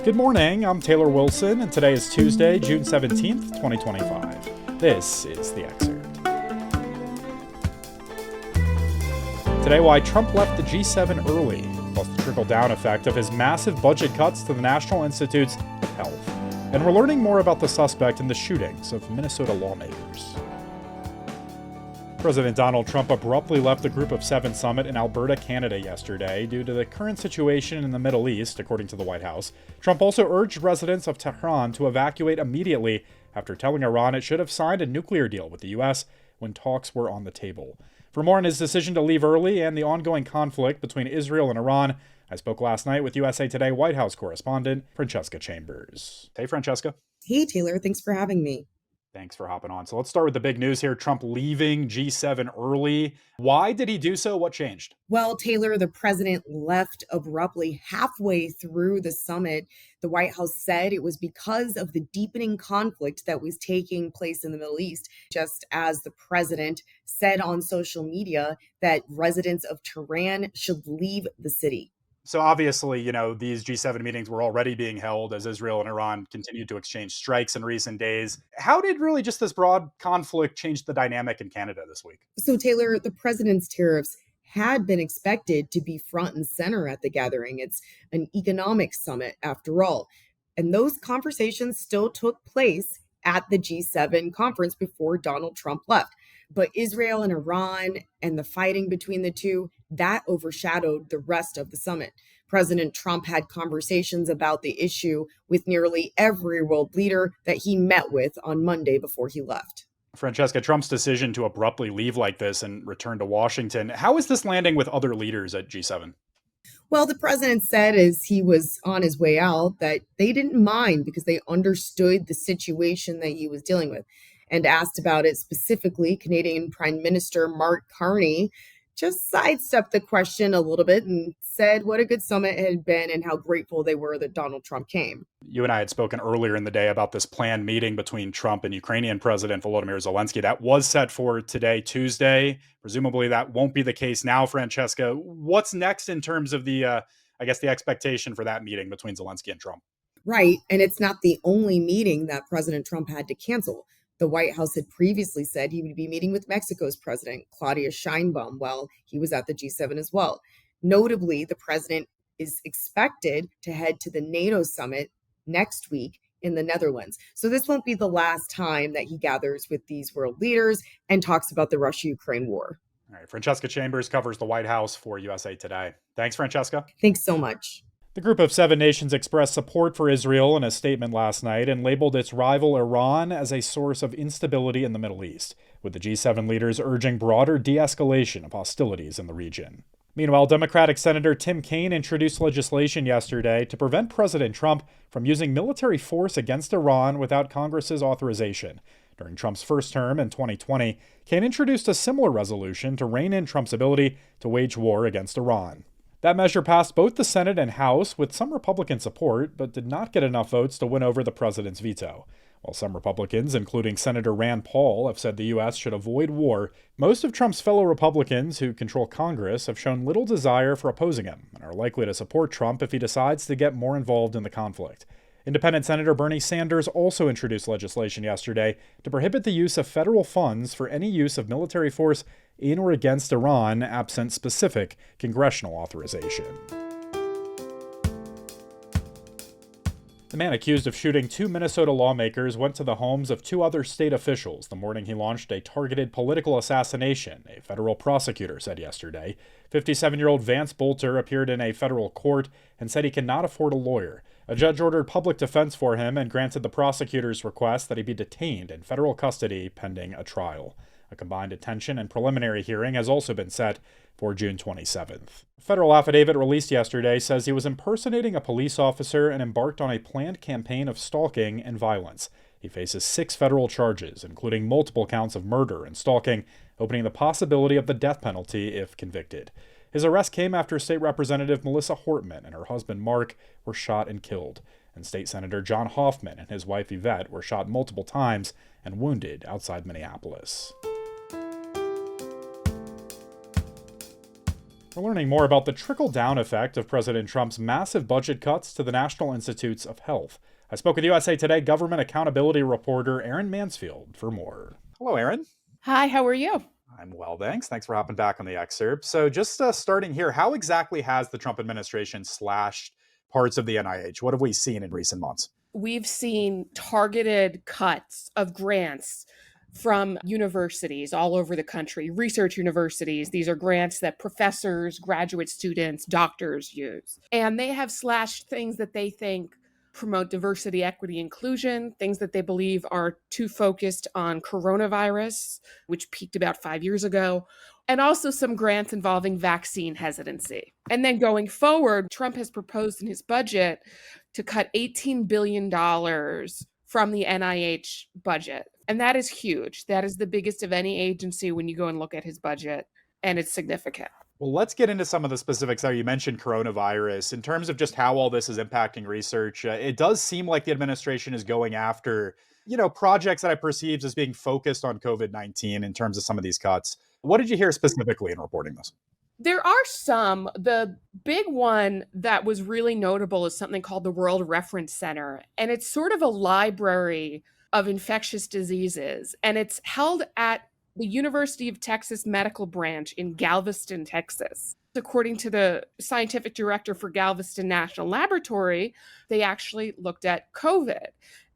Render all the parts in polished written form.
Good morning, I'm Taylor Wilson, and today is Tuesday, June 17th, 2025. This is The Excerpt. Today, why Trump left the G7 early, plus the trickle-down effect of his massive budget cuts to the National Institutes of Health. And we're learning more about the suspect in the shootings of Minnesota lawmakers. President Donald Trump abruptly left the Group of Seven summit in Alberta, Canada yesterday due to the current situation in the Middle East, according to the White House. Trump also urged residents of Tehran to evacuate immediately after telling Iran it should have signed a nuclear deal with the U.S. when talks were on the table. For more on his decision to leave early and the ongoing conflict between Israel and Iran, I spoke last night with USA Today White House correspondent Francesca Chambers. Hey, Francesca. Hey, Taylor. Thanks for having me. Thanks for hopping on. So let's start with the big news here. Trump leaving G7 early. Why did he do so? What changed? Well, Taylor, the president left abruptly halfway through the summit. The White House said it was because of the deepening conflict that was taking place in the Middle East, just as the president said on social media that residents of Tehran should leave the city. So obviously, these G7 meetings were already being held as Israel and Iran continued to exchange strikes in recent days. How did really just this broad conflict change the dynamic in Canada this week? So, Taylor, the president's tariffs had been expected to be front and center at the gathering. It's an economic summit, after all. And those conversations still took place at the G7 conference before Donald Trump left. But Israel and Iran and the fighting between the two, that overshadowed the rest of the summit. President Trump had conversations about the issue with nearly every world leader that he met with on Monday before he left. Francesca, Trump's decision to abruptly leave like this and return to Washington, how is this landing with other leaders at G7? Well, the president said as he was on his way out that they didn't mind because they understood the situation that he was dealing with. And asked about it specifically, Canadian Prime Minister Mark Carney just sidestepped the question a little bit and said what a good summit it had been and how grateful they were that Donald Trump came. You and I had spoken earlier in the day about this planned meeting between Trump and Ukrainian President Volodymyr Zelensky. That was set for today, Tuesday. Presumably that won't be the case now, Francesca. What's next in terms of the expectation for that meeting between Zelensky and Trump? Right. And it's not the only meeting that President Trump had to cancel. The White House had previously said he would be meeting with Mexico's president, Claudia Sheinbaum, while he was at the G7 as well. Notably, the president is expected to head to the NATO summit next week in the Netherlands. So this won't be the last time that he gathers with these world leaders and talks about the Russia-Ukraine war. All right, Francesca Chambers covers the White House for USA Today. Thanks, Francesca. Thanks so much. The Group of Seven nations expressed support for Israel in a statement last night and labeled its rival Iran as a source of instability in the Middle East, with the G7 leaders urging broader de-escalation of hostilities in the region. Meanwhile, Democratic Senator Tim Kaine introduced legislation yesterday to prevent President Trump from using military force against Iran without Congress's authorization. During Trump's first term in 2020, Kaine introduced a similar resolution to rein in Trump's ability to wage war against Iran. That measure passed both the Senate and House with some Republican support, but did not get enough votes to win over the president's veto. While some Republicans, including Senator Rand Paul, have said the U.S. should avoid war, most of Trump's fellow Republicans who control Congress have shown little desire for opposing him and are likely to support Trump if he decides to get more involved in the conflict. Independent Senator Bernie Sanders also introduced legislation yesterday to prohibit the use of federal funds for any use of military force in or against Iran, absent specific congressional authorization. The man accused of shooting two Minnesota lawmakers went to the homes of two other state officials the morning he launched a targeted political assassination, a federal prosecutor said yesterday. 57-year-old Vance Bolter appeared in a federal court and said he cannot afford a lawyer. A judge ordered public defense for him and granted the prosecutor's request that he be detained in federal custody pending a trial. A combined detention and preliminary hearing has also been set for June 27th. A federal affidavit released yesterday says he was impersonating a police officer and embarked on a planned campaign of stalking and violence. He faces 6 federal charges, including multiple counts of murder and stalking, opening the possibility of the death penalty if convicted. His arrest came after State Representative Melissa Hortman and her husband Mark were shot and killed, and State Senator John Hoffman and his wife Yvette were shot multiple times and wounded outside Minneapolis. We're learning more about the trickle-down effect of President Trump's massive budget cuts to the National Institutes of Health. I spoke with USA Today government accountability reporter Erin Mansfield for more. Hello, Erin. Hi, how are you? I'm well, thanks. Thanks for hopping back on the excerpt. So just starting here, how exactly has the Trump administration slashed parts of the NIH? What have we seen in recent months? We've seen targeted cuts of grants from universities all over the country, research universities. These are grants that professors, graduate students, doctors use. And they have slashed things that they think promote diversity, equity, inclusion, things that they believe are too focused on coronavirus, which peaked about 5 years ago, and also some grants involving vaccine hesitancy. And then going forward, Trump has proposed in his budget to cut $18 billion from the NIH budget. And that is huge. That is the biggest of any agency when you go and look at his budget, and it's significant. Well, let's get into some of the specifics there. You mentioned coronavirus. In terms of just how all this is impacting research, it does seem like the administration is going after, projects that I perceive as being focused on COVID-19 in terms of some of these cuts. What did you hear specifically in reporting this? There are some. The big one that was really notable is something called the World Reference Center. And it's sort of a library of infectious diseases. And it's held at the University of Texas Medical Branch in Galveston, Texas. According to the scientific director for Galveston National Laboratory, they actually looked at COVID.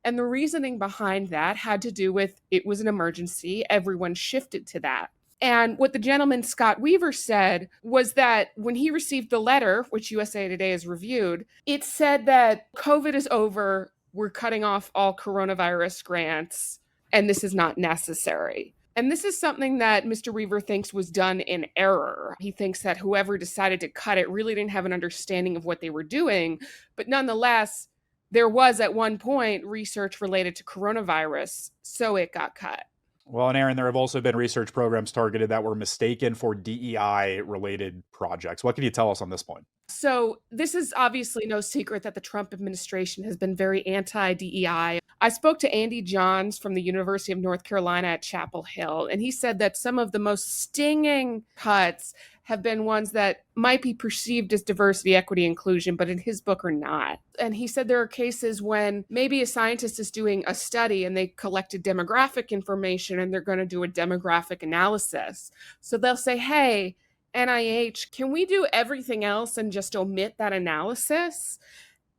And the reasoning behind that had to do with it was an emergency. Everyone shifted to that. And what the gentleman, Scott Weaver, said was that when he received the letter, which USA Today has reviewed, it said that COVID is over. We're cutting off all coronavirus grants, and this is not necessary. And this is something that Mr. Weaver thinks was done in error. He thinks that whoever decided to cut it really didn't have an understanding of what they were doing. But nonetheless, there was at one point research related to coronavirus, so it got cut. Well, and Erin, there have also been research programs targeted that were mistaken for DEI-related projects. What can you tell us on this point? So this is obviously no secret that the Trump administration has been very anti-DEI. I spoke to Andy Johns from the University of North Carolina at Chapel Hill, and he said that some of the most stinging cuts have been ones that might be perceived as diversity, equity, inclusion, but in his book are not. And he said there are cases when maybe a scientist is doing a study and they collected demographic information and they're going to do a demographic analysis. So they'll say, hey, NIH, can we do everything else and just omit that analysis?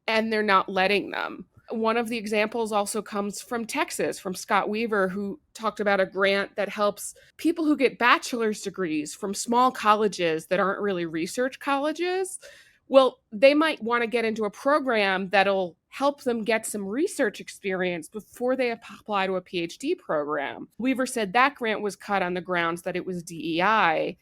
And they're not letting them. One of the examples also comes from Texas, from Scott Weaver, who talked about a grant that helps people who get bachelor's degrees from small colleges that aren't really research colleges. Well, they might want to get into a program that'll help them get some research experience before they apply to a PhD program. Weaver said that grant was cut on the grounds that it was DEI.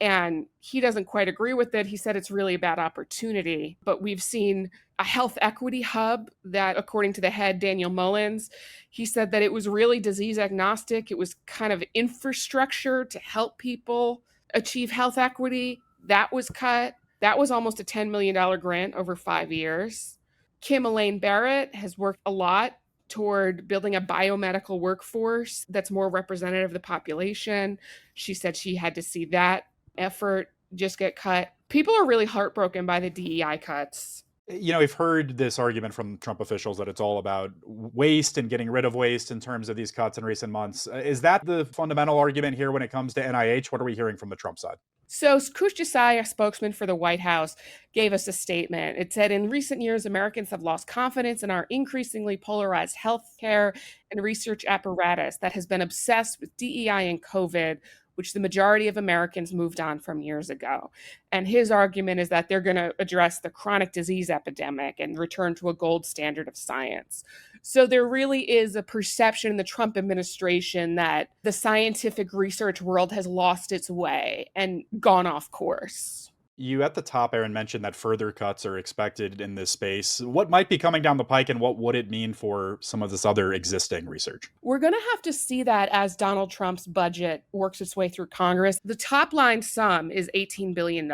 And he doesn't quite agree with it. He said it's really a bad opportunity. But we've seen a health equity hub that, according to the head, Daniel Mullins, he said that it was really disease agnostic. It was kind of infrastructure to help people achieve health equity. That was cut. That was almost a $10 million grant over 5 years. Kim Elaine Barrett has worked a lot toward building a biomedical workforce that's more representative of the population. She said she had to see that effort just get cut. People are really heartbroken by the DEI cuts. We've heard this argument from Trump officials that it's all about waste and getting rid of waste in terms of these cuts in recent months. Is that the fundamental argument here when it comes to NIH? What are we hearing from the Trump side? So Kush Desai, a spokesman for the White House, gave us a statement. It said, in recent years, Americans have lost confidence in our increasingly polarized healthcare and research apparatus that has been obsessed with DEI and COVID, which the majority of Americans moved on from years ago. And his argument is that they're going to address the chronic disease epidemic and return to a gold standard of science. So there really is a perception in the Trump administration that the scientific research world has lost its way and gone off course. You at the top, Erin, mentioned that further cuts are expected in this space. What might be coming down the pike and what would it mean for some of this other existing research? We're going to have to see that as Donald Trump's budget works its way through Congress. The top line sum is $18 billion,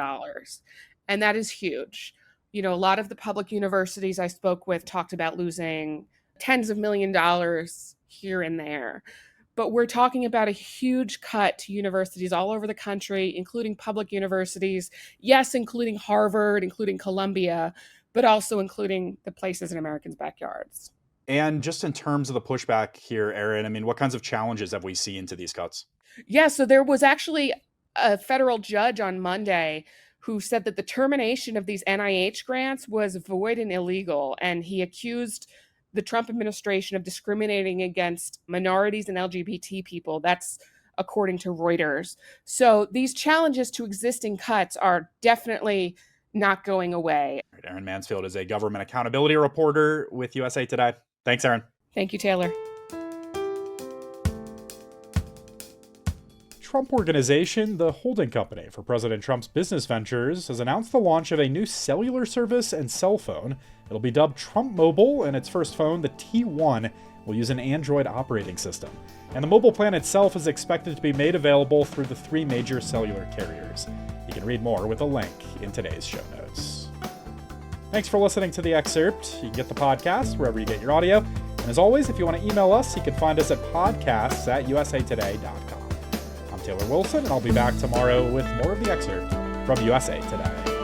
and that is huge. A lot of the public universities I spoke with talked about losing tens of $millions here and there. but we're talking about a huge cut to universities all over the country, including public universities. Yes, including Harvard, including Columbia, but also including the places in Americans' backyards. And just in terms of the pushback here, Erin, I mean, what kinds of challenges have we seen to these cuts? Yeah, so there was actually a federal judge on Monday who said that the termination of these NIH grants was void and illegal, and he accused the Trump administration of discriminating against minorities and LGBT people. That's according to Reuters. So these challenges to existing cuts are definitely not going away. All right, Erin Mansfield is a government accountability reporter with USA Today. Thanks, Erin. Thank you, Taylor. Trump Organization, the holding company for President Trump's business ventures, has announced the launch of a new cellular service and cell phone. It'll be dubbed Trump Mobile, and its first phone, the T1, will use an Android operating system. And the mobile plan itself is expected to be made available through the 3 major cellular carriers. You can read more with a link in today's show notes. Thanks for listening to The Excerpt. You can get the podcast wherever you get your audio. And as always, if you want to email us, you can find us at podcasts@usatoday.com. I'm Taylor Wilson, and I'll be back tomorrow with more of The Excerpt from USA Today.